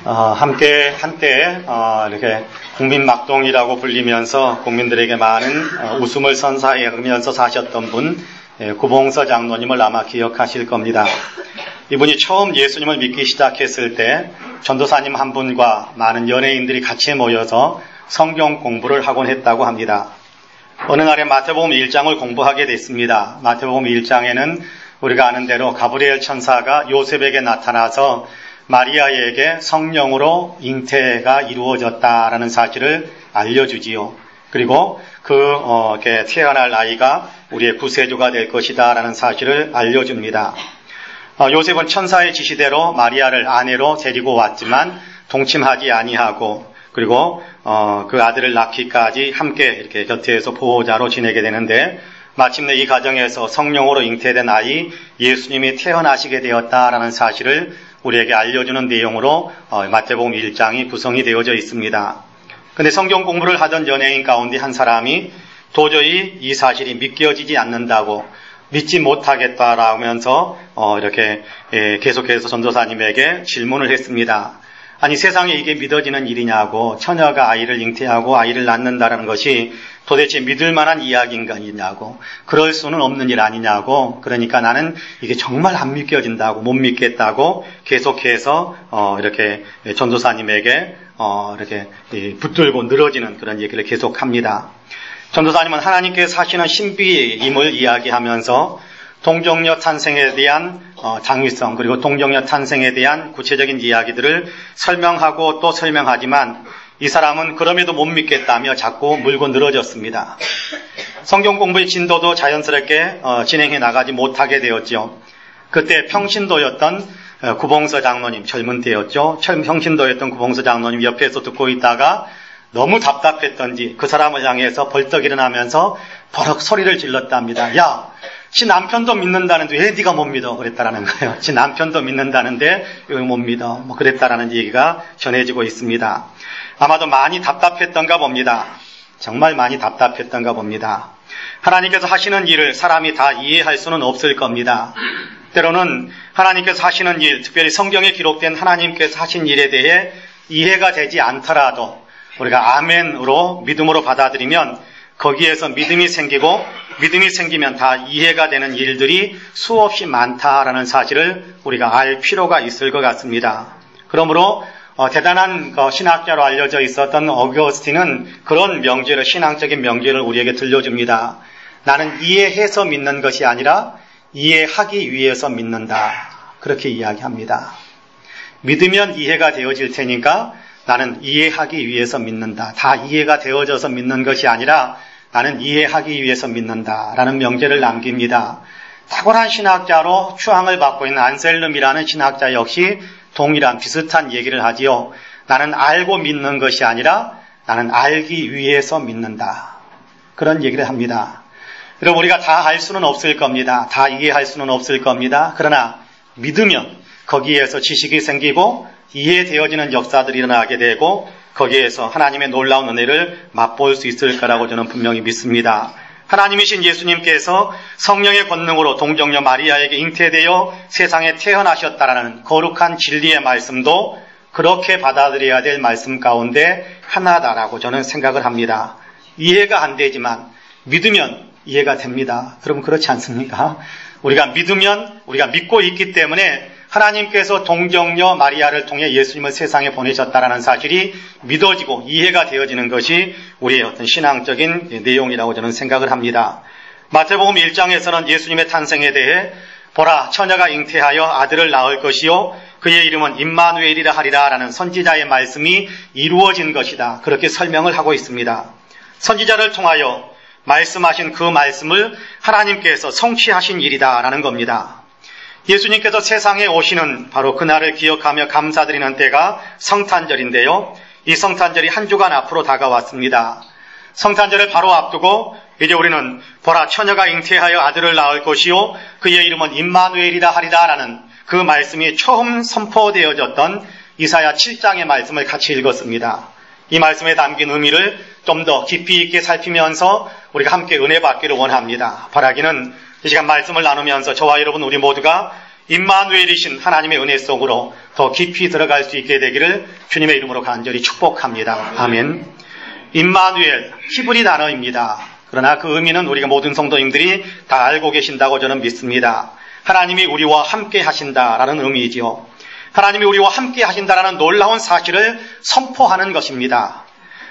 함께 한때 이렇게 국민막동이라고 불리면서 국민들에게 많은 웃음을 선사하면서 사셨던 분, 구봉서 장로님을 아마 기억하실 겁니다. 이분이 처음 예수님을 믿기 시작했을 때 전도사님 한 분과 많은 연예인들이 같이 모여서 성경 공부를 하곤 했다고 합니다. 어느 날에 마태복음 1장을 공부하게 됐습니다. 마태복음 1장에는 우리가 아는 대로 가브리엘 천사가 요셉에게 나타나서 마리아에게 성령으로 잉태가 이루어졌다라는 사실을 알려주지요. 그리고 이렇게 태어날 아이가 우리의 구세주가 될 것이다라는 사실을 알려줍니다. 요셉은 천사의 지시대로 마리아를 아내로 데리고 왔지만 동침하지 아니하고 그리고 그 아들을 낳기까지 함께 이렇게 곁에서 보호자로 지내게 되는데 마침내 이 가정에서 성령으로 잉태된 아이 예수님이 태어나시게 되었다라는 사실을 우리에게 알려주는 내용으로 마태복음 1장이 구성이 되어져 있습니다. 그런데 성경 공부를 하던 연예인 가운데 한 사람이 도저히 이 사실이 믿겨지지 않는다고 믿지 못하겠다라면서 이렇게 계속해서 전도사님에게 질문을 했습니다. 아니 세상에 이게 믿어지는 일이냐고, 처녀가 아이를 잉태하고 아이를 낳는다는 것이 도대체 믿을 만한 이야기인가냐고, 그럴 수는 없는 일 아니냐고, 그러니까 나는 이게 정말 안 믿겨진다고, 못 믿겠다고 계속해서 이렇게 전도사님에게 이렇게 붙들고 늘어지는 그런 얘기를 계속합니다. 전도사님은 하나님께서 하시는 신비임을 이야기하면서 동정녀 탄생에 대한 당위성 그리고 동정녀 탄생에 대한 구체적인 이야기들을 설명하고 또 설명하지만 이 사람은 그럼에도 못 믿겠다며 자꾸 물고 늘어졌습니다. 성경 공부의 진도도 자연스럽게 진행해 나가지 못하게 되었죠. 그때 평신도였던 구봉서 장로님, 젊은 때였죠. 평신도였던 구봉서 장로님 옆에서 듣고 있다가 너무 답답했던지 그 사람을 향해서 벌떡 일어나면서 버럭 소리를 질렀답니다. 야, 지 남편도 믿는다는데 왜 네가 못 믿어? 그랬다라는 거예요. 지 남편도 믿는다는데 왜 못 믿어? 그랬다라는 얘기가 전해지고 있습니다. 아마도 많이 답답했던가 봅니다. 정말 많이 답답했던가 봅니다. 하나님께서 하시는 일을 사람이 다 이해할 수는 없을 겁니다. 때로는 하나님께서 하시는 일, 특별히 성경에 기록된 하나님께서 하신 일에 대해 이해가 되지 않더라도 우리가 아멘으로 믿음으로 받아들이면 거기에서 믿음이 생기고 믿음이 생기면 다 이해가 되는 일들이 수없이 많다라는 사실을 우리가 알 필요가 있을 것 같습니다. 그러므로 대단한 신학자로 알려져 있었던 어거스틴은 그런 명제를, 신앙적인 명제를 우리에게 들려줍니다. 나는 이해해서 믿는 것이 아니라 이해하기 위해서 믿는다. 그렇게 이야기합니다. 믿으면 이해가 되어질 테니까 나는 이해하기 위해서 믿는다. 다 이해가 되어져서 믿는 것이 아니라 나는 이해하기 위해서 믿는다라는 명제를 남깁니다. 탁월한 신학자로 추앙을 받고 있는 안셀름이라는 신학자 역시 동일한 비슷한 얘기를 하지요. 나는 알고 믿는 것이 아니라 나는 알기 위해서 믿는다. 그런 얘기를 합니다. 여러분, 우리가 다 알 수는 없을 겁니다. 다 이해할 수는 없을 겁니다. 그러나 믿으면 거기에서 지식이 생기고 이해되어지는 역사들이 일어나게 되고 거기에서 하나님의 놀라운 은혜를 맛볼 수 있을 거라고 저는 분명히 믿습니다. 하나님이신 예수님께서 성령의 권능으로 동정녀 마리아에게 잉태되어 세상에 태어나셨다라는 거룩한 진리의 말씀도 그렇게 받아들여야 될 말씀 가운데 하나다라고 저는 생각을 합니다. 이해가 안 되지만 믿으면 이해가 됩니다. 여러분 그렇지 않습니까? 우리가 믿으면 우리가 믿고 있기 때문에 하나님께서 동정녀 마리아를 통해 예수님을 세상에 보내셨다라는 사실이 믿어지고 이해가 되어지는 것이 우리의 어떤 신앙적인 내용이라고 저는 생각을 합니다. 마태복음 1장에서는 예수님의 탄생에 대해 보라, 처녀가 잉태하여 아들을 낳을 것이요 그의 이름은 임마누엘이라 하리라라는 선지자의 말씀이 이루어진 것이다. 그렇게 설명을 하고 있습니다. 선지자를 통하여 말씀하신 그 말씀을 하나님께서 성취하신 일이다라는 겁니다. 예수님께서 세상에 오시는 바로 그날을 기억하며 감사드리는 때가 성탄절인데요. 이 성탄절이 한 주간 앞으로 다가왔습니다. 성탄절을 바로 앞두고 이제 우리는 보라, 처녀가 잉태하여 아들을 낳을 것이요 그의 이름은 임마누엘이라 하리라라는 그 말씀이 처음 선포되어졌던 이사야 7장의 말씀을 같이 읽었습니다. 이 말씀에 담긴 의미를 좀 더 깊이 있게 살피면서 우리가 함께 은혜 받기를 원합니다. 바라기는 이 시간 말씀을 나누면서 저와 여러분 우리 모두가 임마누엘이신 하나님의 은혜 속으로 더 깊이 들어갈 수 있게 되기를 주님의 이름으로 간절히 축복합니다. 아멘. 임마누엘, 히브리 단어입니다. 그러나 그 의미는 우리가 모든 성도님들이 다 알고 계신다고 저는 믿습니다. 하나님이 우리와 함께 하신다라는 의미이지요. 하나님이 우리와 함께 하신다라는 놀라운 사실을 선포하는 것입니다.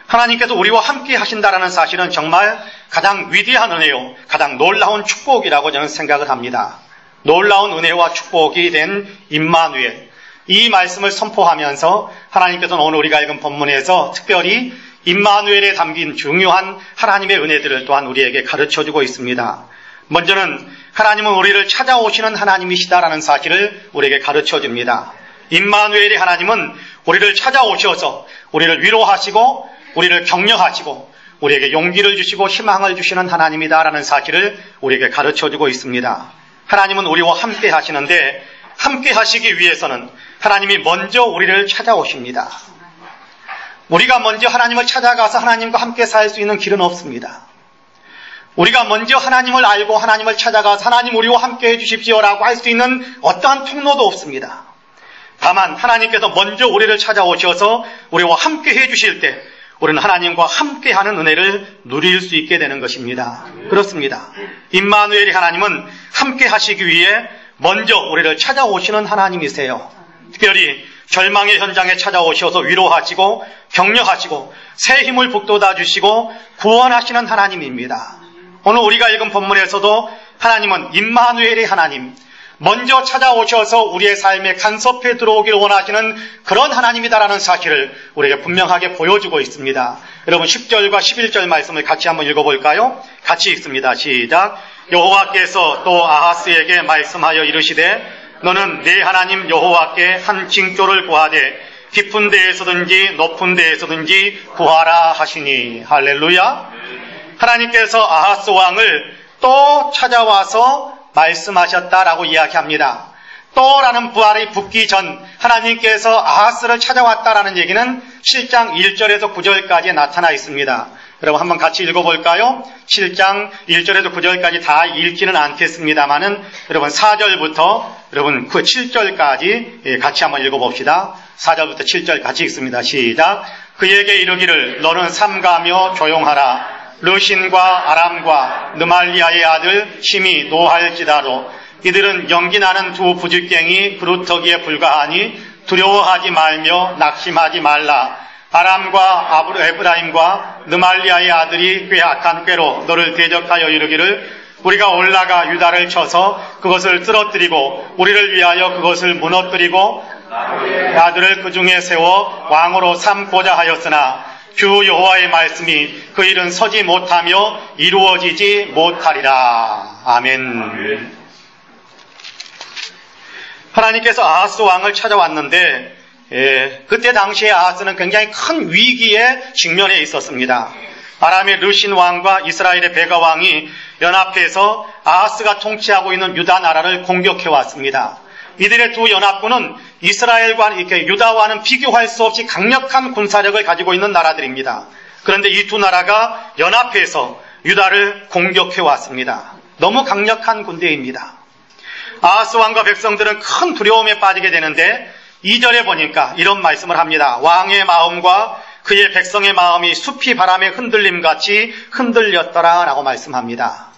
하나님께서 우리와 함께 하신다라는 사실은 정말 가장 위대한 은혜요, 가장 놀라운 축복이라고 저는 생각을 합니다. 놀라운 은혜와 축복이 된 임마누엘, 이 말씀을 선포하면서 하나님께서는 오늘 우리가 읽은 본문에서 특별히 임마누엘에 담긴 중요한 하나님의 은혜들을 또한 우리에게 가르쳐주고 있습니다. 먼저는 하나님은 우리를 찾아오시는 하나님이시다라는 사실을 우리에게 가르쳐줍니다. 임마누엘의 하나님은 우리를 찾아오셔서 우리를 위로하시고 우리를 격려하시고 우리에게 용기를 주시고 희망을 주시는 하나님이다라는 사실을 우리에게 가르쳐주고 있습니다. 하나님은 우리와 함께 하시는데 함께 하시기 위해서는 하나님이 먼저 우리를 찾아오십니다. 우리가 먼저 하나님을 찾아가서 하나님과 함께 살 수 있는 길은 없습니다. 우리가 먼저 하나님을 알고 하나님을 찾아가서 하나님 우리와 함께 해주십시오라고 할 수 있는 어떠한 통로도 없습니다. 다만 하나님께서 먼저 우리를 찾아오셔서 우리와 함께 해주실 때 우리는 하나님과 함께하는 은혜를 누릴 수 있게 되는 것입니다. 그렇습니다. 임마누엘의 하나님은 함께 하시기 위해 먼저 우리를 찾아오시는 하나님이세요. 특별히 절망의 현장에 찾아오셔서 위로하시고 격려하시고 새 힘을 북돋아 주시고 구원하시는 하나님입니다. 오늘 우리가 읽은 본문에서도 하나님은 임마누엘의 하나님, 먼저 찾아오셔서 우리의 삶에 간섭해 들어오기를 원하시는 그런 하나님이다라는 사실을 우리에게 분명하게 보여주고 있습니다. 여러분 10절과 11절 말씀을 같이 한번 읽어볼까요? 같이 읽습니다. 시작. 여호와께서 또 아하스에게 말씀하여 이르시되 너는 내 하나님 여호와께 한 징조를 구하되 깊은 데에서든지 높은 데에서든지 구하라 하시니. 할렐루야. 하나님께서 아하스 왕을 또 찾아와서 말씀하셨다라고 이야기합니다. 또라는 부활이 붙기 전 하나님께서 아하스를 찾아왔다라는 얘기는 7장 1절에서 9절까지 나타나 있습니다. 여러분 한번 같이 읽어볼까요? 7장 1절에서 9절까지 다 읽지는 않겠습니다만은 여러분 4절부터 여러분 그 7절까지 같이 한번 읽어봅시다. 4절부터 7절 같이 읽습니다. 시작. 그에게 이르기를 너는 삼가며 조용하라. 르신과 아람과 느말리아의 아들 심이 노할지라도 이들은 연기나는 두 부직갱이 그루터기에 불과하니 두려워하지 말며 낙심하지 말라. 아람과 에브라임과 느말리아의 아들이 꽤 악한 꾀로 너를 대적하여 이르기를 우리가 올라가 유다를 쳐서 그것을 쓰러뜨리고 우리를 위하여 그것을 무너뜨리고 아들을 그 중에 세워 왕으로 삼고자 하였으나 주 여호와의 말씀이 그 일은 서지 못하며 이루어지지 못하리라. 아멘. 하나님께서 아하스 왕을 찾아왔는데 그때 당시에 아하스는 굉장히 큰 위기에 직면해 있었습니다. 아람의 르신 왕과 이스라엘의 베가 왕이 연합해서 아하스가 통치하고 있는 유다 나라를 공격해 왔습니다. 이들의 두 연합군은 이스라엘과 이렇게 유다와는 비교할 수 없이 강력한 군사력을 가지고 있는 나라들입니다. 그런데 이 두 나라가 연합해서 유다를 공격해 왔습니다. 너무 강력한 군대입니다. 아하스 왕과 백성들은 큰 두려움에 빠지게 되는데 2절에 보니까 이런 말씀을 합니다. 왕의 마음과 그의 백성의 마음이 숲이 바람에 흔들림같이 흔들렸더라 라고 말씀합니다.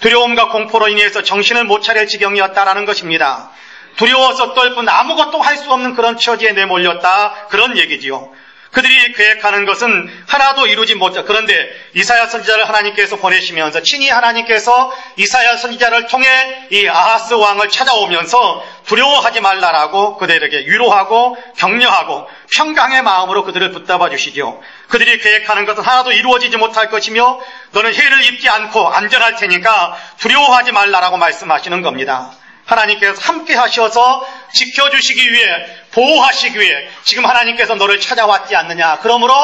두려움과 공포로 인해서 정신을 못 차릴 지경이었다라는 것입니다. 두려워서 떨 뿐 아무것도 할 수 없는 그런 처지에 내몰렸다, 그런 얘기지요. 그들이 계획하는 것은 하나도 이루지 못해. 그런데 이사야 선지자를 하나님께서 보내시면서 친히 하나님께서 이사야 선지자를 통해 이 아하스 왕을 찾아오면서 두려워하지 말라라고 그들에게 위로하고 격려하고 평강의 마음으로 그들을 붙잡아 주시죠. 그들이 계획하는 것은 하나도 이루어지지 못할 것이며 너는 해를 입지 않고 안전할 테니까 두려워하지 말라라고 말씀하시는 겁니다. 하나님께서 함께 하셔서 지켜주시기 위해, 보호하시기 위해 지금 하나님께서 너를 찾아왔지 않느냐. 그러므로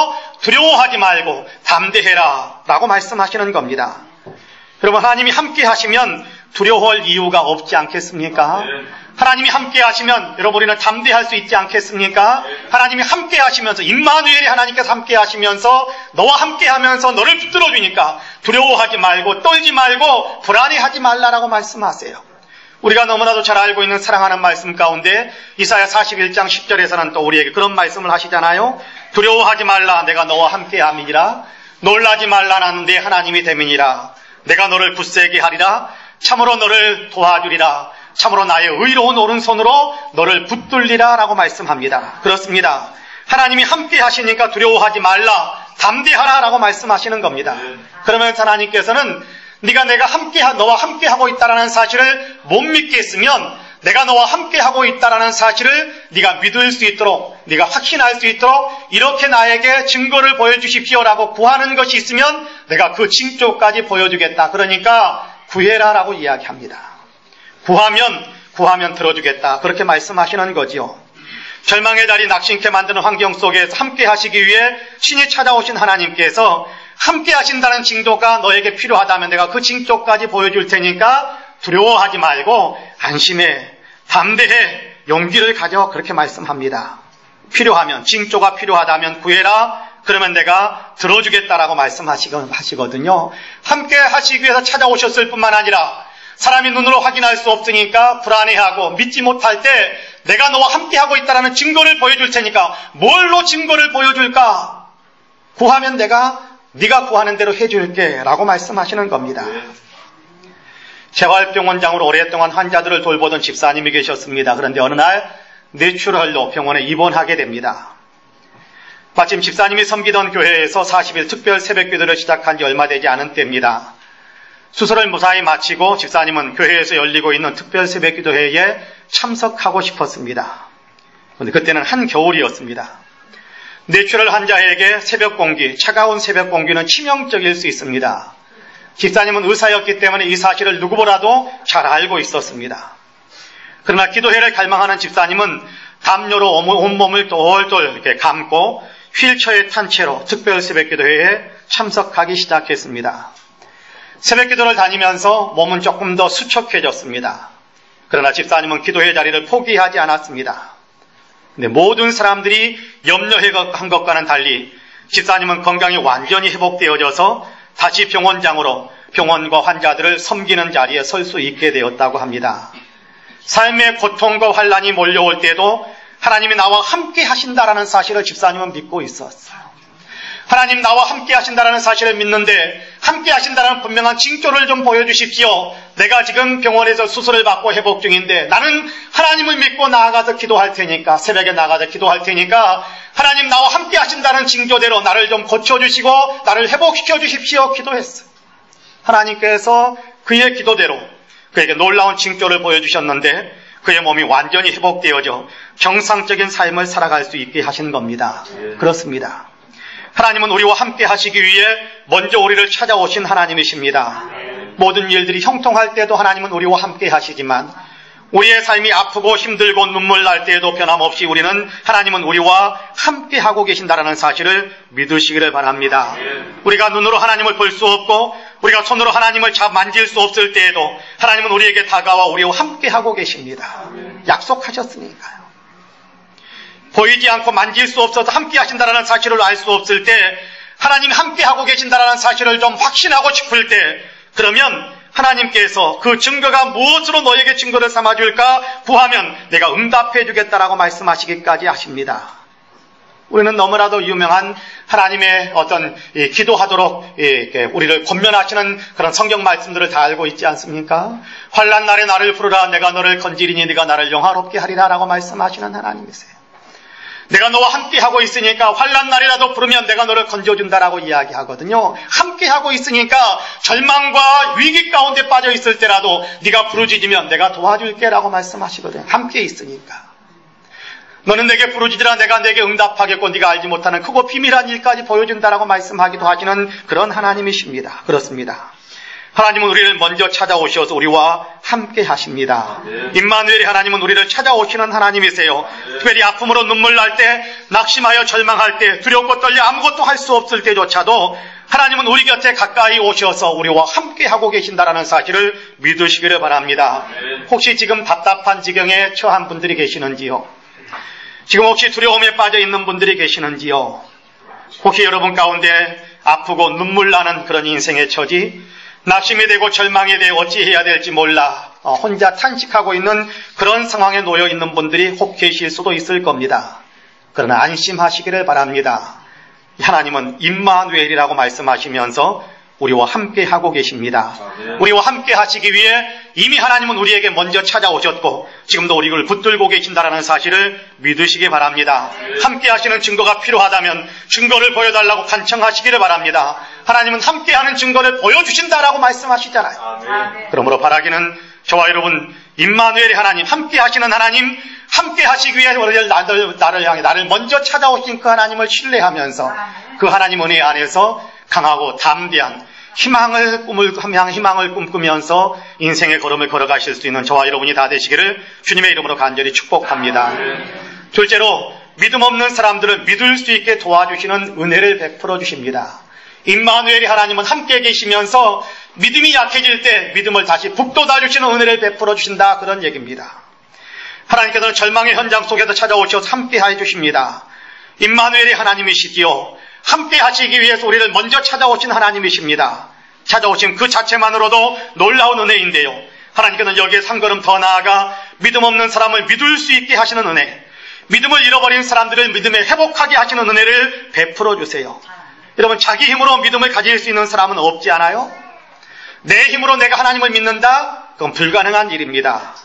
두려워하지 말고 담대해라 라고 말씀하시는 겁니다. 여러분, 하나님이 함께 하시면 두려워할 이유가 없지 않겠습니까? 하나님이 함께 하시면 여러분 우리는 담대할 수 있지 않겠습니까? 하나님이 함께 하시면서, 임마누엘이 하나님께서 함께 하시면서 너와 함께 하면서 너를 붙들어 주니까 두려워하지 말고 떨지 말고 불안해하지 말라라고 말씀하세요. 우리가 너무나도 잘 알고 있는 사랑하는 말씀 가운데 이사야 41장 10절에서는 또 우리에게 그런 말씀을 하시잖아요. 두려워하지 말라, 내가 너와 함께 함이니라. 놀라지 말라, 나는 네 하나님이 됨이니라. 내가 너를 굳세게 하리라. 참으로 너를 도와주리라. 참으로 나의 의로운 오른손으로 너를 붙들리라 라고 말씀합니다. 그렇습니다. 하나님이 함께 하시니까 두려워하지 말라, 담대하라 라고 말씀하시는 겁니다. 그러면서 하나님께서는 네가 너와 함께 하고 있다라는 사실을 못 믿겠으면 내가 너와 함께 하고 있다라는 사실을 네가 믿을 수 있도록, 네가 확신할 수 있도록 이렇게 나에게 증거를 보여주십시오라고 구하는 것이 있으면 내가 그 징조까지 보여주겠다. 그러니까 구해라라고 이야기합니다. 구하면 들어주겠다. 그렇게 말씀하시는 거지요. 절망의 달이 낙심케 만드는 환경 속에서 함께 하시기 위해 신이 찾아오신 하나님께서 함께 하신다는 징조가 너에게 필요하다면 내가 그 징조까지 보여줄 테니까 두려워하지 말고 안심해, 담대해, 용기를 가져, 그렇게 말씀합니다. 필요하면, 징조가 필요하다면 구해라. 그러면 내가 들어주겠다라고 말씀하시거든요. 함께 하시기 위해서 찾아오셨을 뿐만 아니라 사람이 눈으로 확인할 수 없으니까 불안해하고 믿지 못할 때 내가 너와 함께하고 있다는 증거를 보여줄 테니까 뭘로 증거를 보여줄까? 구하면 네가 구하는 대로 해줄게 라고 말씀하시는 겁니다. 재활병원장으로 오랫동안 환자들을 돌보던 집사님이 계셨습니다. 그런데 어느 날 뇌출혈로 병원에 입원하게 됩니다. 마침 집사님이 섬기던 교회에서 40일 특별 새벽기도를 시작한 지 얼마 되지 않은 때입니다. 수술을 무사히 마치고 집사님은 교회에서 열리고 있는 특별 새벽기도회에 참석하고 싶었습니다. 그런데 그때는 한겨울이었습니다. 뇌출혈 환자에게 차가운 새벽 공기는 치명적일 수 있습니다. 집사님은 의사였기 때문에 이 사실을 누구보다도 잘 알고 있었습니다. 그러나 기도회를 갈망하는 집사님은 담요로 온몸을 똘똘 이렇게 감고 휠체어에 탄 채로 특별 새벽기도회에 참석하기 시작했습니다. 새벽기도를 다니면서 몸은 조금 더 수척해졌습니다. 그러나 집사님은 기도회 자리를 포기하지 않았습니다. 근데 모든 사람들이 염려한 것과는 달리 집사님은 건강이 완전히 회복되어져서 다시 병원장으로 병원과 환자들을 섬기는 자리에 설 수 있게 되었다고 합니다. 삶의 고통과 환란이 몰려올 때도 하나님이 나와 함께 하신다라는 사실을 집사님은 믿고 있었어요. 하나님 나와 함께 하신다라는 사실을 믿는데 함께 하신다라는 분명한 징조를 좀 보여주십시오. 내가 지금 병원에서 수술을 받고 회복 중인데 나는 하나님을 믿고 나아가서 기도할 테니까, 새벽에 나가서 기도할 테니까 하나님 나와 함께 하신다는 징조대로 나를 좀 고쳐주시고 나를 회복시켜 주십시오 기도했어요. 하나님께서 그의 기도대로 그에게 놀라운 징조를 보여주셨는데 그의 몸이 완전히 회복되어져 정상적인 삶을 살아갈 수 있게 하신 겁니다. 그렇습니다. 하나님은 우리와 함께 하시기 위해 먼저 우리를 찾아오신 하나님이십니다. 모든 일들이 형통할 때도 하나님은 우리와 함께 하시지만 우리의 삶이 아프고 힘들고 눈물 날 때에도 변함없이 하나님은 우리와 함께 하고 계신다라는 사실을 믿으시기를 바랍니다. 우리가 눈으로 하나님을 볼 수 없고 우리가 손으로 하나님을 만질 수 없을 때에도 하나님은 우리에게 다가와 우리와 함께 하고 계십니다. 약속하셨으니까요. 보이지 않고 만질 수 없어서 함께 하신다라는 사실을 알 수 없을 때 하나님이 함께 하고 계신다라는 사실을 좀 확신하고 싶을 때 그러면 하나님께서 그 증거가 무엇으로 너에게 증거를 삼아줄까 구하면 내가 응답해 주겠다라고 말씀하시기까지 하십니다. 우리는 너무나도 유명한 하나님의 어떤 기도하도록 우리를 권면하시는 그런 성경 말씀들을 다 알고 있지 않습니까? 환난 날에 나를 부르라 내가 너를 건지리니 네가 나를 영화롭게 하리라 라고 말씀하시는 하나님이세요. 내가 너와 함께 하고 있으니까 환난 날이라도 부르면 내가 너를 건져준다라고 이야기하거든요. 함께 하고 있으니까 절망과 위기 가운데 빠져 있을 때라도 네가 부르짖으면 내가 도와줄게라고 말씀하시거든요. 함께 있으니까. 너는 내게 부르짖으라 내가 내게 응답하겠고 네가 알지 못하는 크고 비밀한 일까지 보여준다라고 말씀하기도 하시는 그런 하나님이십니다. 그렇습니다. 하나님은 우리를 먼저 찾아오셔서 우리와 함께 하십니다. 임마누엘의 하나님은 우리를 찾아오시는 하나님이세요. 특별히 아픔으로 눈물 날 때, 낙심하여 절망할 때, 두렵고 떨려 아무것도 할 수 없을 때조차도 하나님은 우리 곁에 가까이 오셔서 우리와 함께 하고 계신다라는 사실을 믿으시기를 바랍니다. 혹시 지금 답답한 지경에 처한 분들이 계시는지요? 지금 혹시 두려움에 빠져 있는 분들이 계시는지요? 혹시 여러분 가운데 아프고 눈물 나는 그런 인생의 처지, 낙심이 되고 절망이 되고 어찌해야 될지 몰라 혼자 탄식하고 있는 그런 상황에 놓여 있는 분들이 혹 계실 수도 있을 겁니다. 그러나 안심하시기를 바랍니다. 하나님은 임마누엘이라고 말씀하시면서 우리와 함께 하고 계십니다. 우리와 함께 하시기 위해 이미 하나님은 우리에게 먼저 찾아오셨고 지금도 우리를 붙들고 계신다라는 사실을 믿으시기 바랍니다. 함께 하시는 증거가 필요하다면 증거를 보여달라고 간청하시기를 바랍니다. 하나님은 함께하는 증거를 보여주신다라고 말씀하시잖아요. 그러므로 바라기는 저와 여러분 임마누엘의 하나님, 함께 하시는 하나님, 함께 하시기 위해 나를 향해 나를 먼저 찾아오신 그 하나님을 신뢰하면서 그 하나님 은혜 안에서 강하고 담대한 희망을 꿈꾸면서 인생의 걸음을 걸어가실 수 있는 저와 여러분이 다 되시기를 주님의 이름으로 간절히 축복합니다. 둘째로 믿음 없는 사람들을 믿을 수 있게 도와주시는 은혜를 베풀어 주십니다. 임마누엘이 하나님은 함께 계시면서 믿음이 약해질 때 믿음을 다시 북돋아 주시는 은혜를 베풀어 주신다, 그런 얘기입니다. 하나님께서는 절망의 현장 속에서 찾아오셔서 함께 해주십니다. 임마누엘이 하나님이시지요. 함께 하시기 위해서 우리를 먼저 찾아오신 하나님이십니다. 찾아오신 그 자체만으로도 놀라운 은혜인데요. 하나님께서는 여기에 한 걸음 더 나아가 믿음 없는 사람을 믿을 수 있게 하시는 은혜, 믿음을 잃어버린 사람들을 믿음에 회복하게 하시는 은혜를 베풀어 주세요. 여러분, 자기 힘으로 믿음을 가질 수 있는 사람은 없지 않아요? 내 힘으로 내가 하나님을 믿는다? 그건 불가능한 일입니다.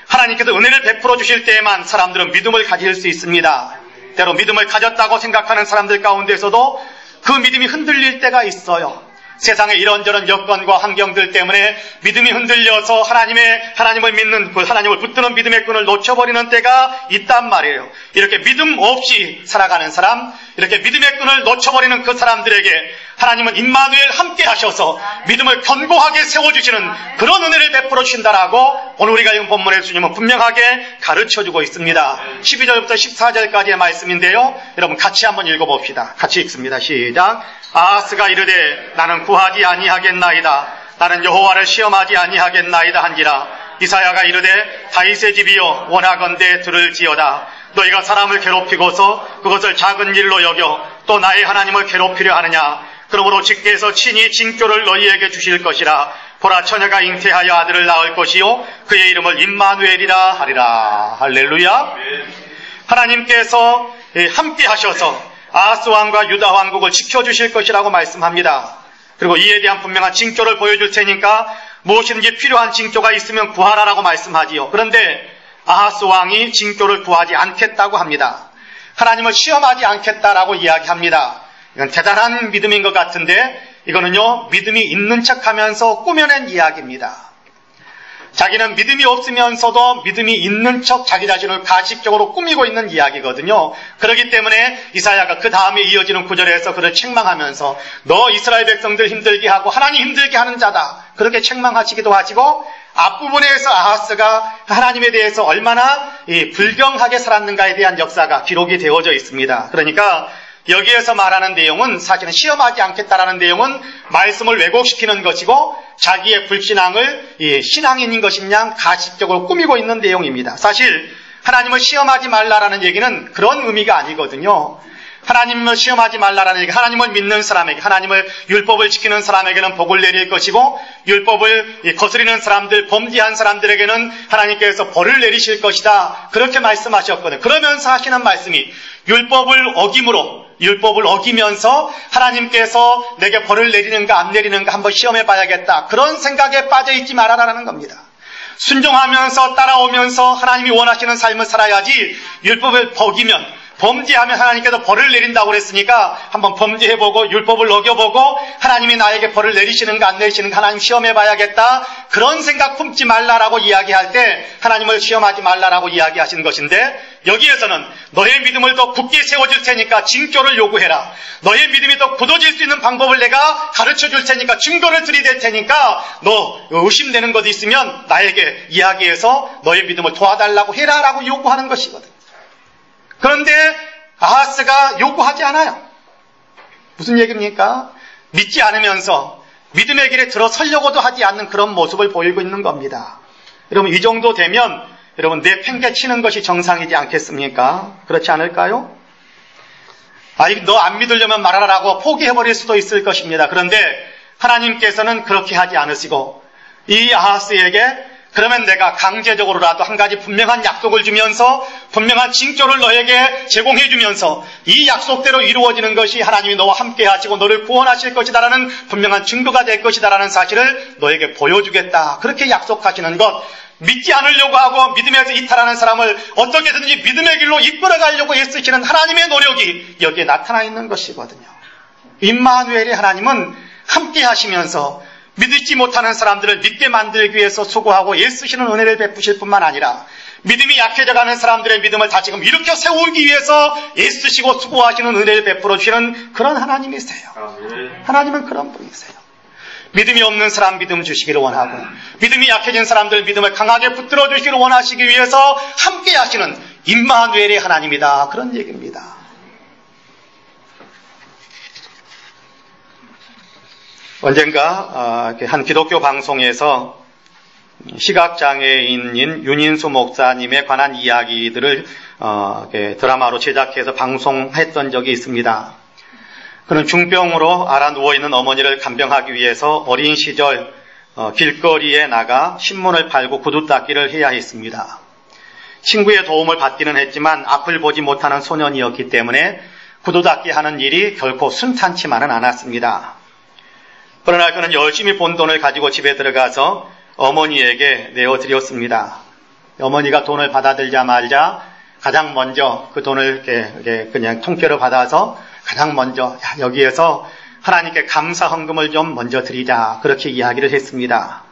하나님께서 은혜를 베풀어 주실 때에만 사람들은 믿음을 가질 수 있습니다. 때로 믿음을 가졌다고 생각하는 사람들 가운데서도 그 믿음이 흔들릴 때가 있어요. 세상의 이런저런 여건과 환경들 때문에 믿음이 흔들려서 하나님을 믿는, 그 하나님을 붙드는 믿음의 끈을 놓쳐버리는 때가 있단 말이에요. 이렇게 믿음 없이 살아가는 사람, 이렇게 믿음의 끈을 놓쳐버리는 그 사람들에게 하나님은 임마누엘 함께 하셔서 믿음을 견고하게 세워주시는 그런 은혜를 베풀어 주신다라고 오늘 우리가 읽은 본문의 주님은 분명하게 가르쳐주고 있습니다. 12절부터 14절까지의 말씀인데요. 여러분 같이 한번 읽어봅시다. 같이 읽습니다. 시작. 아하스가 이르되 나는 구하지 아니하겠나이다. 나는 여호와를 시험하지 아니하겠나이다 한지라. 이사야가 이르되 다윗의 집이여 원하건대 들을지어다. 너희가 사람을 괴롭히고서 그것을 작은 일로 여겨 또 나의 하나님을 괴롭히려 하느냐. 그러므로 주께서 친히 징조를 너희에게 주실 것이라. 보라, 처녀가 잉태하여 아들을 낳을 것이요 그의 이름을 임마누엘이라 하리라. 할렐루야. 하나님께서 함께 하셔서 아하스 왕과 유다 왕국을 지켜주실 것이라고 말씀합니다. 그리고 이에 대한 분명한 징조를 보여줄 테니까 무엇이든지 필요한 징조가 있으면 구하라라고 말씀하지요. 그런데 아하스 왕이 징조를 구하지 않겠다고 합니다. 하나님을 시험하지 않겠다라고 이야기합니다. 이건 대단한 믿음인 것 같은데 이거는요, 믿음이 있는 척하면서 꾸며낸 이야기입니다. 자기는 믿음이 없으면서도 믿음이 있는 척 자기 자신을 가식적으로 꾸미고 있는 이야기거든요. 그렇기 때문에 이사야가 그 다음에 이어지는 구절에서 그를 책망하면서 너 이스라엘 백성들 힘들게 하고 하나님 힘들게 하는 자다, 그렇게 책망하시기도 하시고, 앞부분에서 아하스가 하나님에 대해서 얼마나 불경하게 살았는가에 대한 역사가 기록이 되어져 있습니다. 그러니까 여기에서 말하는 내용은 사실은 시험하지 않겠다라는 내용은 말씀을 왜곡시키는 것이고 자기의 불신앙을 신앙인인 것이냐 가식적으로 꾸미고 있는 내용입니다. 사실 하나님을 시험하지 말라라는 얘기는 그런 의미가 아니거든요. 하나님을 시험하지 말라라는 얘기, 하나님을 믿는 사람에게, 하나님을 율법을 지키는 사람에게는 복을 내릴 것이고 율법을 거스리는 사람들, 범죄한 사람들에게는 하나님께서 벌을 내리실 것이다, 그렇게 말씀하셨거든요. 그러면서 하시는 말씀이 율법을 어기면서 하나님께서 내게 벌을 내리는가 안 내리는가 한번 시험해 봐야겠다, 그런 생각에 빠져있지 말아라라는 겁니다. 순종하면서 따라오면서 하나님이 원하시는 삶을 살아야지, 율법을 어기면 범죄하면 하나님께서 벌을 내린다고 그랬으니까 한번 범죄해보고 율법을 어겨보고 하나님이 나에게 벌을 내리시는가 안 내리시는가 하나님 시험해봐야겠다, 그런 생각 품지 말라라고 이야기할 때 하나님을 시험하지 말라라고 이야기하신 것인데, 여기에서는 너의 믿음을 더 굳게 세워줄 테니까 징조를 요구해라, 너의 믿음이 더 굳어질 수 있는 방법을 내가 가르쳐줄 테니까 증거를 들이댈 테니까 너 의심되는 것 있으면 나에게 이야기해서 너의 믿음을 도와달라고 해라라고 요구하는 것이거든. 그런데 아하스가 요구하지 않아요. 무슨 얘기입니까? 믿지 않으면서 믿음의 길에 들어서려고도 하지 않는 그런 모습을 보이고 있는 겁니다. 여러분, 이 정도 되면 여러분 내팽개치는 것이 정상이지 않겠습니까? 그렇지 않을까요? 너 안 믿으려면 말하라고 포기해버릴 수도 있을 것입니다. 그런데 하나님께서는 그렇게 하지 않으시고 이 아하스에게 그러면 내가 강제적으로라도 한 가지 분명한 약속을 주면서 분명한 징조를 너에게 제공해 주면서 이 약속대로 이루어지는 것이 하나님이 너와 함께 하시고 너를 구원하실 것이다라는 분명한 증거가 될 것이다라는 사실을 너에게 보여주겠다. 그렇게 약속하시는 것, 믿지 않으려고 하고 믿음에서 이탈하는 사람을 어떻게든지 믿음의 길로 이끌어가려고 애쓰시는 하나님의 노력이 여기에 나타나 있는 것이거든요. 임마누엘의 하나님은 함께 하시면서 믿지 못하는 사람들을 믿게 만들기 위해서 수고하고 애쓰시는 은혜를 베푸실 뿐만 아니라 믿음이 약해져가는 사람들의 믿음을 다시금 일으켜 세우기 위해서 애쓰시고 수고하시는 은혜를 베풀어 주시는 그런 하나님이세요. 하나님은 그런 분이세요. 믿음이 없는 사람 믿음 주시기를 원하고 믿음이 약해진 사람들 믿음을 강하게 붙들어 주시기를 원하시기 위해서 함께 하시는 임마누엘의 하나님이다. 그런 얘기입니다. 언젠가 한 기독교 방송에서 시각장애인인 윤인수 목사님에 관한 이야기들을 드라마로 제작해서 방송했던 적이 있습니다. 그는 중병으로 앓아 누워있는 어머니를 간병하기 위해서 어린 시절 길거리에 나가 신문을 팔고 구두 닦기를 해야 했습니다. 친구의 도움을 받기는 했지만 앞을 보지 못하는 소년이었기 때문에 구두 닦기 하는 일이 결코 순탄치만은 않았습니다. 그러나 그는 열심히 번 돈을 가지고 집에 들어가서 어머니에게 내어드렸습니다. 어머니가 돈을 받아들자마자 가장 먼저 그 돈을 그냥 통째로 받아서 가장 먼저 여기에서 하나님께 감사 헌금을 좀 먼저 드리자, 그렇게 이야기를 했습니다.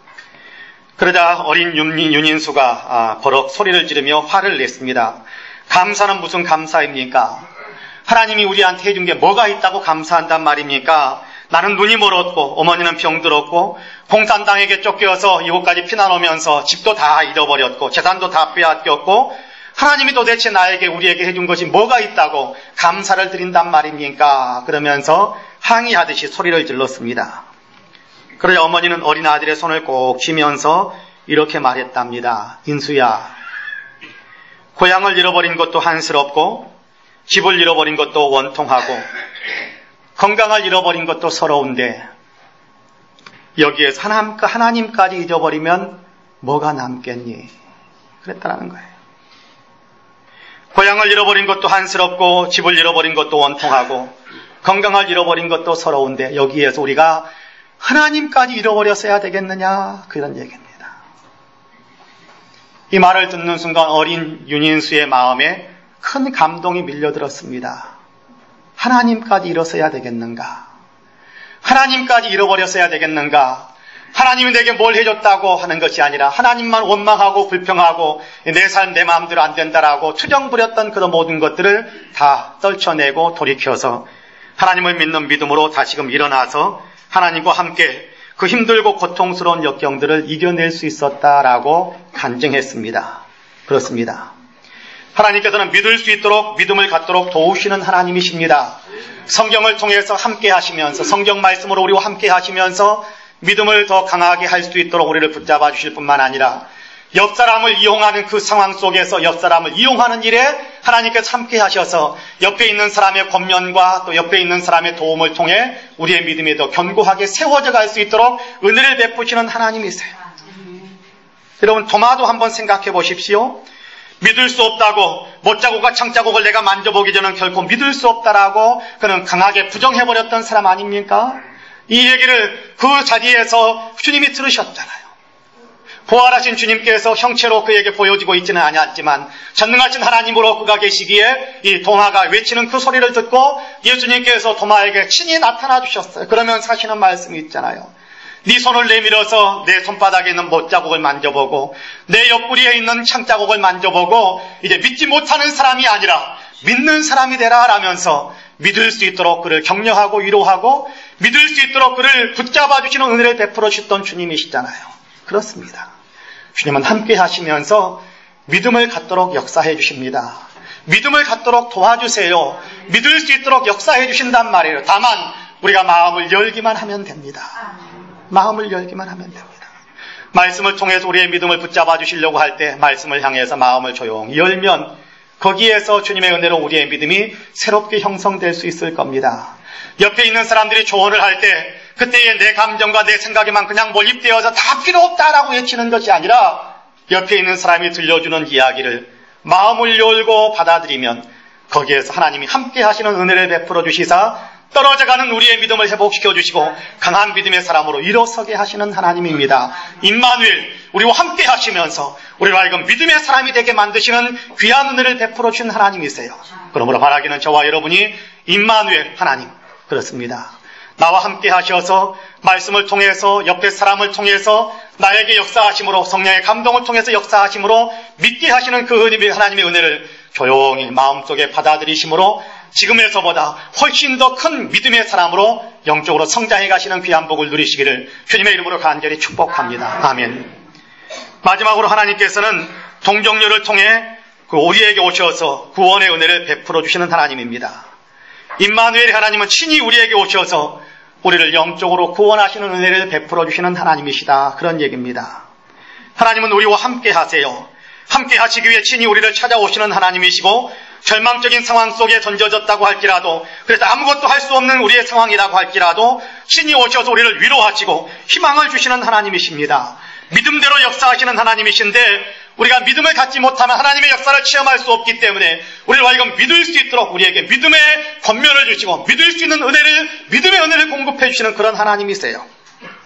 그러자 어린 윤인수가 버럭 소리를 지르며 화를 냈습니다. 감사는 무슨 감사입니까? 하나님이 우리한테 해준 게 뭐가 있다고 감사한단 말입니까? 나는 눈이 멀었고 어머니는 병들었고 공산당에게 쫓겨서 이곳까지 피난 오면서 집도 다 잃어버렸고 재산도 다 빼앗겼고 하나님이 도대체 나에게 우리에게 해준 것이 뭐가 있다고 감사를 드린단 말입니까? 그러면서 항의하듯이 소리를 질렀습니다. 그러자 어머니는 어린 아들의 손을 꼭 쥐면서 이렇게 말했답니다. 인수야, 고향을 잃어버린 것도 한스럽고 집을 잃어버린 것도 원통하고 건강을 잃어버린 것도 서러운데 여기에서 하나님까지 잊어버리면 뭐가 남겠니? 그랬다는 거예요. 고향을 잃어버린 것도 한스럽고 집을 잃어버린 것도 원통하고 건강을 잃어버린 것도 서러운데 여기에서 우리가 하나님까지 잃어버렸어야 되겠느냐? 그런 얘기입니다. 이 말을 듣는 순간 어린 윤인수의 마음에 큰 감동이 밀려들었습니다. 하나님까지 잃었어야 되겠는가? 하나님까지 잃어버렸어야 되겠는가? 하나님이 내게 뭘 해줬다고 하는 것이 아니라 하나님만 원망하고 불평하고 내 삶 내 마음대로 안 된다라고 투정 부렸던 그런 모든 것들을 다 떨쳐내고 돌이켜서 하나님을 믿는 믿음으로 다시금 일어나서 하나님과 함께 그 힘들고 고통스러운 역경들을 이겨낼 수 있었다라고 간증했습니다. 그렇습니다. 하나님께서는 믿을 수 있도록 믿음을 갖도록 도우시는 하나님이십니다. 성경을 통해서 함께 하시면서 성경 말씀으로 우리와 함께 하시면서 믿음을 더 강하게 할 수 있도록 우리를 붙잡아 주실 뿐만 아니라 옆 사람을 이용하는 그 상황 속에서 옆 사람을 이용하는 일에 하나님께서 함께 하셔서 옆에 있는 사람의 권면과 또 옆에 있는 사람의 도움을 통해 우리의 믿음이 더 견고하게 세워져 갈 수 있도록 은혜를 베푸시는 하나님이세요. 여러분, 도마도 한번 생각해 보십시오. 믿을 수 없다고 못자국과 창자국을 내가 만져보기 전엔 결코 믿을 수 없다라고 그는 강하게 부정해버렸던 사람 아닙니까? 이 얘기를 그 자리에서 주님이 들으셨잖아요. 부활하신 주님께서 형체로 그에게 보여지고 있지는 않았지만 전능하신 하나님으로 그가 계시기에 이 도마가 외치는 그 소리를 듣고 예수님께서 도마에게 친히 나타나 주셨어요. 그러면서 하시는 말씀이 있잖아요. 네 손을 내밀어서 내 손바닥에 있는 못자국을 만져보고 내 옆구리에 있는 창자국을 만져보고 이제 믿지 못하는 사람이 아니라 믿는 사람이 되라 라면서 믿을 수 있도록 그를 격려하고 위로하고 믿을 수 있도록 그를 붙잡아 주시는 은혜를 베풀어 주셨던 주님이시잖아요. 그렇습니다. 주님은 함께 하시면서 믿음을 갖도록 역사해 주십니다. 믿음을 갖도록 도와주세요. 믿을 수 있도록 역사해 주신단 말이에요. 다만 우리가 마음을 열기만 하면 됩니다. 마음을 열기만 하면 됩니다. 말씀을 통해서 우리의 믿음을 붙잡아 주시려고 할 때 말씀을 향해서 마음을 조용히 열면 거기에서 주님의 은혜로 우리의 믿음이 새롭게 형성될 수 있을 겁니다. 옆에 있는 사람들이 조언을 할 때 그때의 내 감정과 내 생각에만 그냥 몰입되어서 다 필요 없다라고 외치는 것이 아니라 옆에 있는 사람이 들려주는 이야기를 마음을 열고 받아들이면 거기에서 하나님이 함께 하시는 은혜를 베풀어 주시사 떨어져가는 우리의 믿음을 회복시켜 주시고 강한 믿음의 사람으로 일어서게 하시는 하나님입니다. 임마누엘, 우리와 함께 하시면서 우리로 하여금 믿음의 사람이 되게 만드시는 귀한 은혜를 베풀어 주신 하나님이세요. 그러므로 바라기는 저와 여러분이 임마누엘 하나님, 그렇습니다. 나와 함께 하셔서 말씀을 통해서 옆에 사람을 통해서 나에게 역사하심으로 성령의 감동을 통해서 역사하심으로 믿게 하시는 그 하나님의 은혜를 조용히 마음속에 받아들이심으로 지금에서보다 훨씬 더 큰 믿음의 사람으로 영적으로 성장해 가시는 귀한 복을 누리시기를 주님의 이름으로 간절히 축복합니다. 아멘. 마지막으로 하나님께서는 동정녀를 통해 우리에게 오셔서 구원의 은혜를 베풀어 주시는 하나님입니다. 임마누엘의 하나님은 친히 우리에게 오셔서 우리를 영적으로 구원하시는 은혜를 베풀어 주시는 하나님이시다. 그런 얘기입니다. 하나님은 우리와 함께 하세요. 함께 하시기 위해 친히 우리를 찾아오시는 하나님이시고 절망적인 상황 속에 던져졌다고 할지라도 그래서 아무것도 할 수 없는 우리의 상황이라고 할지라도 친히 오셔서 우리를 위로하시고 희망을 주시는 하나님이십니다. 믿음대로 역사하시는 하나님이신데 우리가 믿음을 갖지 못하면 하나님의 역사를 체험할 수 없기 때문에 우리를 하여금 믿을 수 있도록 우리에게 믿음의 권면을 주시고 믿을 수 있는 은혜를, 믿음의 은혜를 공급해 주시는 그런 하나님이세요.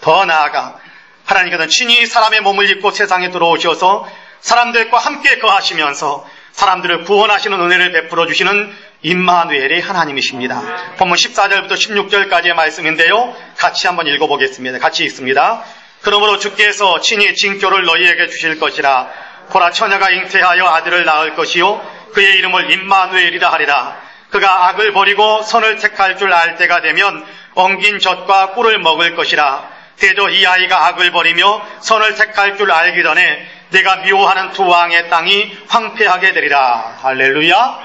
더 나아가 하나님께서는 친히 사람의 몸을 입고 세상에 들어오셔서 사람들과 함께 거하시면서 사람들을 구원하시는 은혜를 베풀어 주시는 임마누엘의 하나님이십니다. 본문 14절부터 16절까지의 말씀인데요. 같이 한번 읽어보겠습니다. 같이 읽습니다. 그러므로 주께서 친히 징조를 너희에게 주실 것이라. 보라, 처녀가 잉태하여 아들을 낳을 것이요 그의 이름을 임마누엘이라 하리라. 그가 악을 버리고 선을 택할 줄 알 때가 되면 엉긴 젖과 꿀을 먹을 것이라. 대저 이 아이가 악을 버리며 선을 택할 줄 알기 전에 내가 미워하는 두 왕의 땅이 황폐하게 되리라. 할렐루야.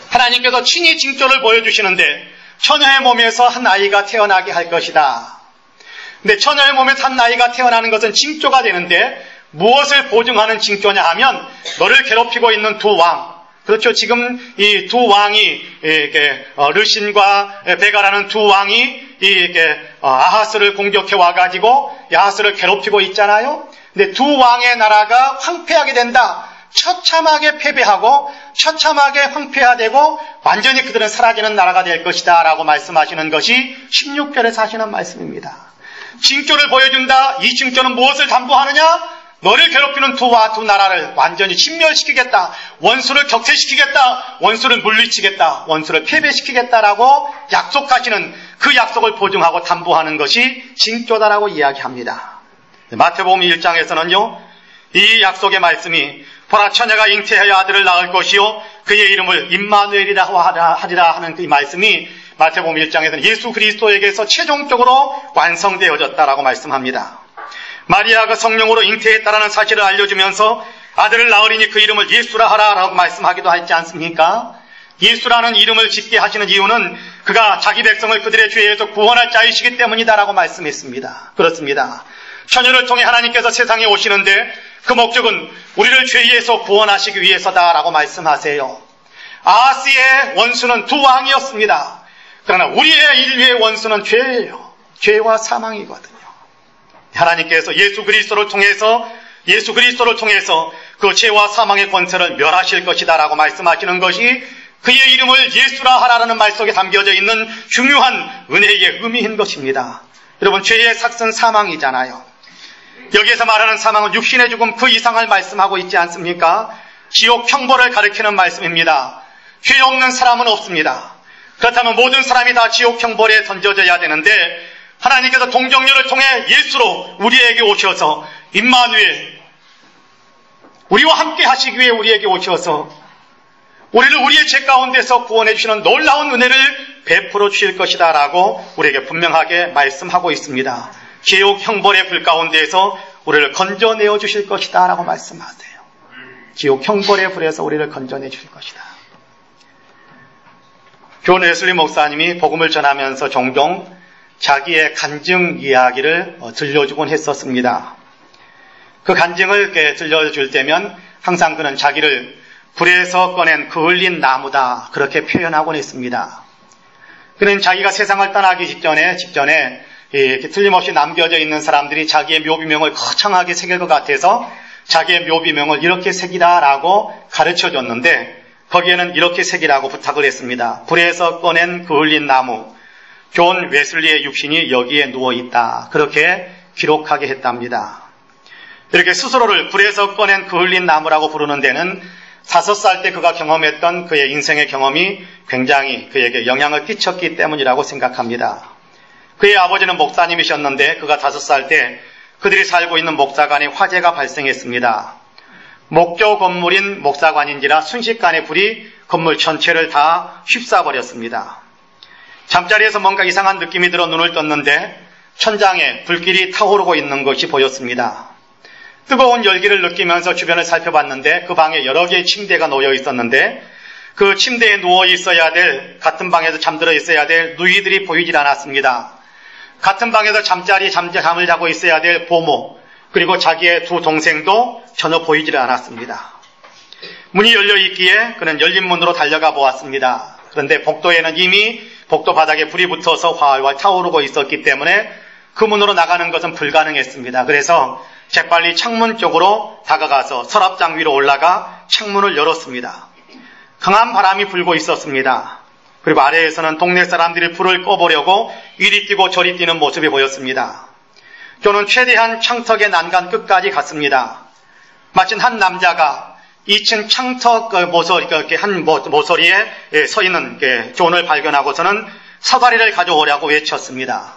하나님께서 친히 징조를 보여주시는데 처녀의 몸에서 한 아이가 태어나게 할 것이다. 근데 처녀의 몸에서 한 아이가 태어나는 것은 징조가 되는데 무엇을 보증하는 징조냐 하면 너를 괴롭히고 있는 두 왕, 그렇죠. 지금 이 두 왕이 르신과 베가라는 두 왕이 아하스를 공격해 와가지고 아하스를 괴롭히고 있잖아요. 근데 두 왕의 나라가 황폐하게 된다. 처참하게 패배하고 처참하게 황폐화되고 완전히 그들은 사라지는 나라가 될 것이다 라고 말씀하시는 것이 16절에서 하시는 말씀입니다. 징조를 보여준다. 이 징조는 무엇을 담보하느냐? 너를 괴롭히는 두 나라를 완전히 진멸시키겠다. 원수를 격퇴시키겠다. 원수를 물리치겠다. 원수를 패배시키겠다라고 약속하시는 그 약속을 보증하고 담보하는 것이 징조다라고 이야기합니다. 마태복음 1장에서는요. 이 약속의 말씀이 보라, 처녀가 잉태하여 아들을 낳을 것이요 그의 이름을 임마누엘이라 하리라 하는 그 말씀이 마태복음 1장에서는 예수 그리스도에게서 최종적으로 완성되어졌다라고 말씀합니다. 마리아가 성령으로 잉태했다라는 사실을 알려주면서 아들을 낳으리니 그 이름을 예수라 하라라고 말씀하기도 하지 않습니까? 예수라는 이름을 짓게 하시는 이유는 그가 자기 백성을 그들의 죄에서 구원할 자이시기 때문이다라고 말씀했습니다. 그렇습니다. 처녀를 통해 하나님께서 세상에 오시는데 그 목적은 우리를 죄에서 구원하시기 위해서다라고 말씀하세요. 아하스의 원수는 두 왕이었습니다. 그러나 우리의 인류의 원수는 죄예요. 죄와 사망이거든요. 하나님께서 예수 그리스도를 통해서 그 죄와 사망의 권세를 멸하실 것이다라고 말씀하시는 것이 그의 이름을 예수라 하라는 말 속에 담겨져 있는 중요한 은혜의 의미인 것입니다. 여러분, 죄의 삭은 사망이잖아요. 여기에서 말하는 사망은 육신의 죽음 그 이상을 말씀하고 있지 않습니까? 지옥 형벌을 가리키는 말씀입니다. 죄 없는 사람은 없습니다. 그렇다면 모든 사람이 다 지옥 형벌에 던져져야 되는데 하나님께서 동정녀를 통해 예수로 우리에게 오셔서 임마누엘, 우리와 함께 하시기 위해 우리에게 오셔서 우리를 우리의 죄 가운데서 구원해 주시는 놀라운 은혜를 베풀어 주실 것이다 라고 우리에게 분명하게 말씀하고 있습니다. 지옥 형벌의 불 가운데에서 우리를 건져내어 주실 것이다 라고 말씀하세요. 지옥 형벌의 불에서 우리를 건져내 주실 것이다. 존 웨슬리 목사님이 복음을 전하면서 종종 자기의 간증 이야기를 들려주곤 했었습니다. 그 간증을 들려줄 때면 항상 그는 자기를 불에서 꺼낸 그을린 나무다 그렇게 표현하곤 했습니다. 그는 자기가 세상을 떠나기 직전에 틀림없이 남겨져 있는 사람들이 자기의 묘비명을 거창하게 새길 것 같아서 자기의 묘비명을 이렇게 새기라라고 가르쳐줬는데 거기에는 이렇게 새기라고 부탁을 했습니다. 불에서 꺼낸 그 흘린 나무, 존 웨슬리의 육신이 여기에 누워있다. 그렇게 기록하게 했답니다. 이렇게 스스로를 불에서 꺼낸 그 흘린 나무라고 부르는 데는 5살 때 그가 경험했던 그의 인생의 경험이 굉장히 그에게 영향을 끼쳤기 때문이라고 생각합니다. 그의 아버지는 목사님이셨는데 그가 5살 때 그들이 살고 있는 목사관에 화재가 발생했습니다. 목조 건물인 목사관인지라 순식간에 불이 건물 전체를 다 휩싸버렸습니다. 잠자리에서 뭔가 이상한 느낌이 들어 눈을 떴는데 천장에 불길이 타오르고 있는 것이 보였습니다. 뜨거운 열기를 느끼면서 주변을 살펴봤는데 그 방에 여러 개의 침대가 놓여 있었는데 그 침대에 누워 있어야 될, 같은 방에서 잠들어 있어야 될 누이들이 보이질 않았습니다. 같은 방에서 잠을 자고 있어야 될 보모, 그리고 자기의 2 동생도 전혀 보이질 않았습니다. 문이 열려 있기에 그는 열린 문으로 달려가 보았습니다. 그런데 복도에는 이미 복도 바닥에 불이 붙어서 활활 타오르고 있었기 때문에 그 문으로 나가는 것은 불가능했습니다. 그래서 재빨리 창문 쪽으로 다가가서 서랍장 위로 올라가 창문을 열었습니다. 강한 바람이 불고 있었습니다. 그리고 아래에서는 동네 사람들이 불을 꺼보려고 이리 뛰고 저리 뛰는 모습이 보였습니다. 저는 최대한 창턱의 난간 끝까지 갔습니다. 마침 한 남자가 2층 창턱 모서리에 서 있는 존을 발견하고서는 사다리를 가져오라고 외쳤습니다.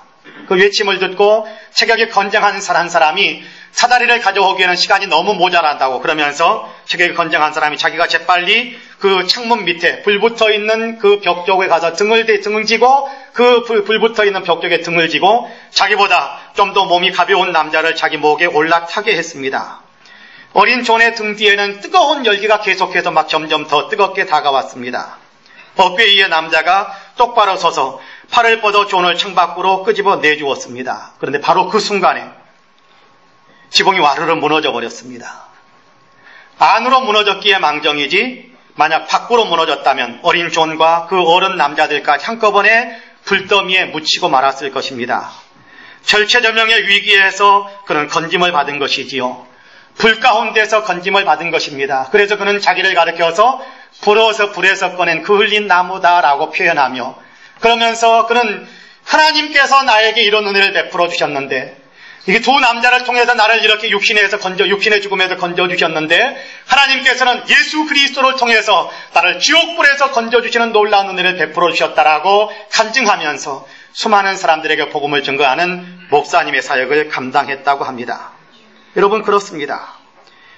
그 외침을 듣고 체격이 건장한 한 사람이 사다리를 가져오기에는 시간이 너무 모자란다고 그러면서 체격이 건장한 사람이 자기가 재빨리 그 창문 밑에 불 붙어 있는 그 벽 쪽에 가서 등을 지고 그 불 붙어 있는 벽 쪽에 등을 지고 자기보다 좀 더 몸이 가벼운 남자를 자기 목에 올라타게 했습니다. 어린 존의 등 뒤에는 뜨거운 열기가 계속해서 막 점점 더 뜨겁게 다가왔습니다. 어깨 위에 남자가 똑바로 서서 팔을 뻗어 존을 창밖으로 끄집어 내주었습니다. 그런데 바로 그 순간에 지붕이 와르르 무너져 버렸습니다. 안으로 무너졌기에 망정이지 만약 밖으로 무너졌다면 어린 존과 그 어른 남자들까지 한꺼번에 불더미에 묻히고 말았을 것입니다. 절체절명의 위기에서 그는 건짐을 받은 것이지요. 불 가운데서 건짐을 받은 것입니다. 그래서 그는 자기를 가리켜서 불에서 꺼낸 그 흘린 나무다라고 표현하며 그러면서 그는 하나님께서 나에게 이런 은혜를 베풀어 주셨는데 이게 2 남자를 통해서 나를 이렇게 육신의 죽음에서 건져주셨는데 하나님께서는 예수 그리스도를 통해서 나를 지옥불에서 건져주시는 놀라운 은혜를 베풀어 주셨다라고 간증하면서 수많은 사람들에게 복음을 증거하는 목사님의 사역을 감당했다고 합니다. 여러분 그렇습니다.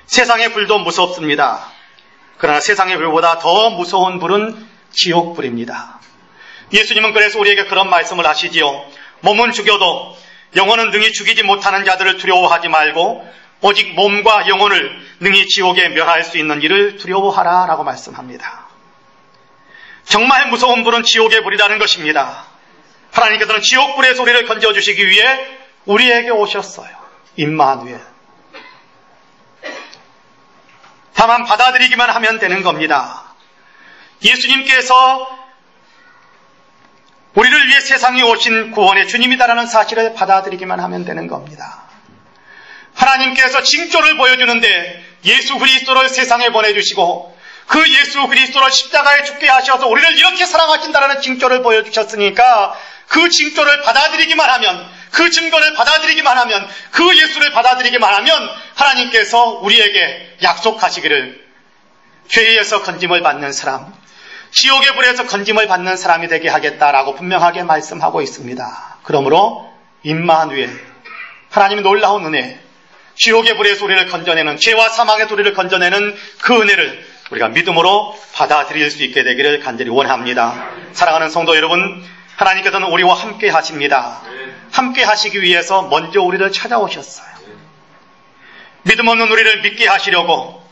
세상의 불도 무섭습니다. 그러나 세상의 불보다 더 무서운 불은 지옥불입니다. 예수님은 그래서 우리에게 그런 말씀을 하시지요. 몸은 죽여도 영혼은 능히 죽이지 못하는 자들을 두려워하지 말고 오직 몸과 영혼을 능히 지옥에 멸할 수 있는 일을 두려워하라 라고 말씀합니다. 정말 무서운 불은 지옥의 불이라는 것입니다. 하나님께서는 지옥불의 소리를 건져주시기 위해 우리에게 오셨어요. 임마누엘. 다만 받아들이기만 하면 되는 겁니다. 예수님께서 우리를 위해 세상에 오신 구원의 주님이다라는 사실을 받아들이기만 하면 되는 겁니다. 하나님께서 징조를 보여주는데 예수 그리스도를 세상에 보내주시고 그 예수 그리스도를 십자가에 죽게 하셔서 우리를 이렇게 사랑하신다라는 징조를 보여주셨으니까 그 징조를 받아들이기만 하면, 그 증거를 받아들이기만 하면, 그 예수를 받아들이기만 하면 하나님께서 우리에게 약속하시기를 죄에서 건짐을 받는 사람, 지옥의 불에서 건짐을 받는 사람이 되게 하겠다라고 분명하게 말씀하고 있습니다. 그러므로 임마누엘, 하나님의 놀라운 은혜, 지옥의 불에서 우리를 건져내는, 죄와 사망의 우리를 건져내는 그 은혜를 우리가 믿음으로 받아들일 수 있게 되기를 간절히 원합니다. 사랑하는 성도 여러분, 하나님께서는 우리와 함께 하십니다. 함께 하시기 위해서 먼저 우리를 찾아오셨어요. 믿음 없는 우리를 믿게 하시려고,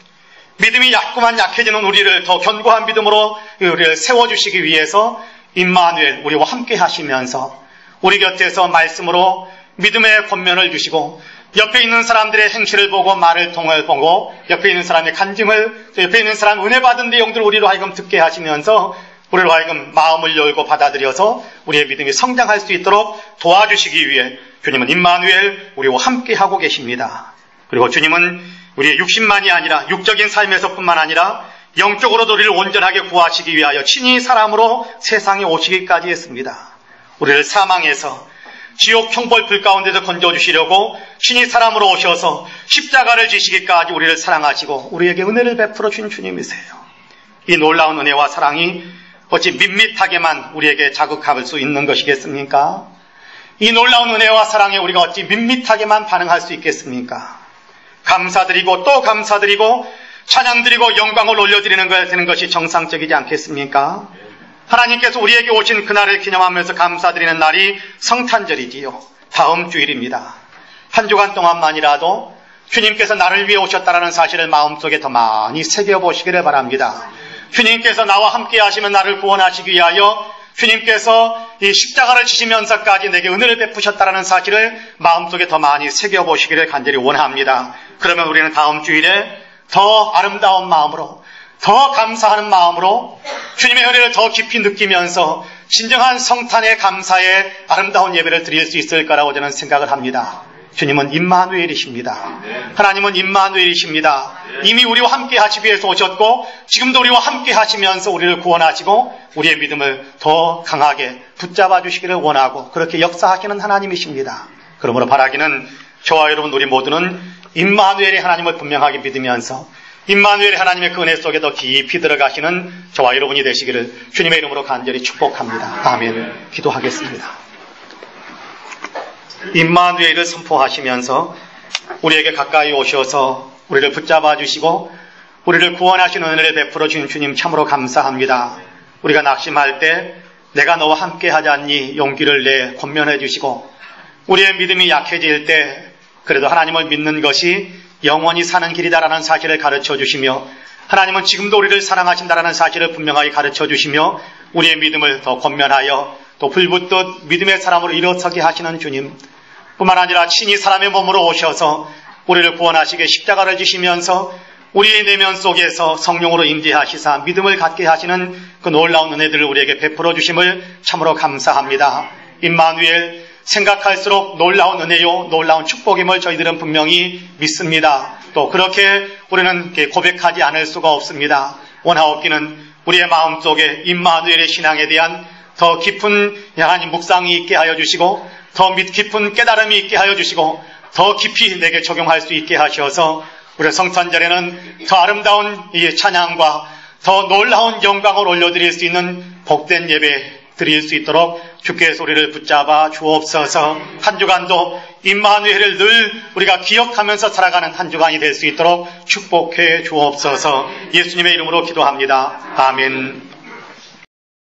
믿음이 약해지는 우리를 더 견고한 믿음으로 우리를 세워주시기 위해서 임마누엘, 우리와 함께 하시면서 우리 곁에서 말씀으로 믿음의 권면을 주시고 옆에 있는 사람들의 행실을 보고 말을 통을 보고 옆에 있는 사람의 간증을, 옆에 있는 사람 은혜 받은 내용들을 우리로 하여금 듣게 하시면서 우리로 하여금 마음을 열고 받아들여서 우리의 믿음이 성장할 수 있도록 도와주시기 위해 주님은 임마누엘, 우리와 함께 하고 계십니다. 그리고 주님은 우리의 육신만이 아니라 육적인 삶에서뿐만 아니라 영적으로도 우리를 온전하게 구하시기 위하여 친히 사람으로 세상에 오시기까지 했습니다. 우리를 사망해서 지옥 형벌 불 가운데서 건져주시려고 친히 사람으로 오셔서 십자가를 지시기까지 우리를 사랑하시고 우리에게 은혜를 베풀어 준 주님이세요. 이 놀라운 은혜와 사랑이 어찌 밋밋하게만 우리에게 자극할 수 있는 것이겠습니까? 이 놀라운 은혜와 사랑에 우리가 어찌 밋밋하게만 반응할 수 있겠습니까? 감사드리고 또 감사드리고 찬양드리고 영광을 올려드리는 것이 되는 것이 정상적이지 않겠습니까? 하나님께서 우리에게 오신 그날을 기념하면서 감사드리는 날이 성탄절이지요. 다음 주일입니다. 한 주간 동안만이라도 주님께서 나를 위해 오셨다라는 사실을 마음속에 더 많이 새겨보시기를 바랍니다. 주님께서 나와 함께 하시면 나를 구원하시기 위하여 주님께서 이 십자가를 지시면서까지 내게 은혜를 베푸셨다라는 사실을 마음속에 더 많이 새겨보시기를 간절히 원합니다. 그러면 우리는 다음 주일에 더 아름다운 마음으로 더 감사하는 마음으로 주님의 은혜를 더 깊이 느끼면서 진정한 성탄의 감사의 아름다운 예배를 드릴 수 있을 거라고 저는 생각을 합니다. 주님은 임마누엘이십니다. 하나님은 임마누엘이십니다. 이미 우리와 함께 하시기 위해서 오셨고 지금도 우리와 함께 하시면서 우리를 구원하시고 우리의 믿음을 더 강하게 붙잡아 주시기를 원하고 그렇게 역사하시는 하나님이십니다. 그러므로 바라기는 저와 여러분 우리 모두는 임마누엘의 하나님을 분명하게 믿으면서 임마누엘의 하나님의 그 은혜 속에 더 깊이 들어가시는 저와 여러분이 되시기를 주님의 이름으로 간절히 축복합니다. 아멘. 기도하겠습니다. 임마누엘을 선포하시면서 우리에게 가까이 오셔서 우리를 붙잡아 주시고 우리를 구원하시는 은혜를 베풀어 주신 주님 참으로 감사합니다. 우리가 낙심할 때 내가 너와 함께 하지 않니 용기를 내 권면해 주시고 우리의 믿음이 약해질 때 그래도 하나님을 믿는 것이 영원히 사는 길이다라는 사실을 가르쳐 주시며 하나님은 지금도 우리를 사랑하신다라는 사실을 분명하게 가르쳐 주시며 우리의 믿음을 더 권면하여 또 불붙듯 믿음의 사람으로 일어서게 하시는 주님 뿐만 아니라 친히 사람의 몸으로 오셔서 우리를 구원하시게 십자가를 지시면서 우리의 내면 속에서 성령으로 임재하시사 믿음을 갖게 하시는 그 놀라운 은혜들을 우리에게 베풀어 주심을 참으로 감사합니다. 임마누엘 생각할수록 놀라운 은혜요 놀라운 축복임을 저희들은 분명히 믿습니다. 또 그렇게 우리는 고백하지 않을 수가 없습니다. 원하옵기는 우리의 마음속에 임마누엘의 신앙에 대한 더 깊은 하나님 묵상이 있게 하여 주시고 더 깊은 깨달음이 있게 하여 주시고 더 깊이 내게 적용할 수 있게 하셔서 우리 성탄절에는 더 아름다운 이 찬양과 더 놀라운 영광을 올려드릴 수 있는 복된 예배 드릴 수 있도록 주께서 우리를 붙잡아 주옵소서. 한 주간도 임마누엘을 늘 우리가 기억하면서 살아가는 한 주간이 될 수 있도록 축복해 주옵소서. 예수님의 이름으로 기도합니다. 아멘.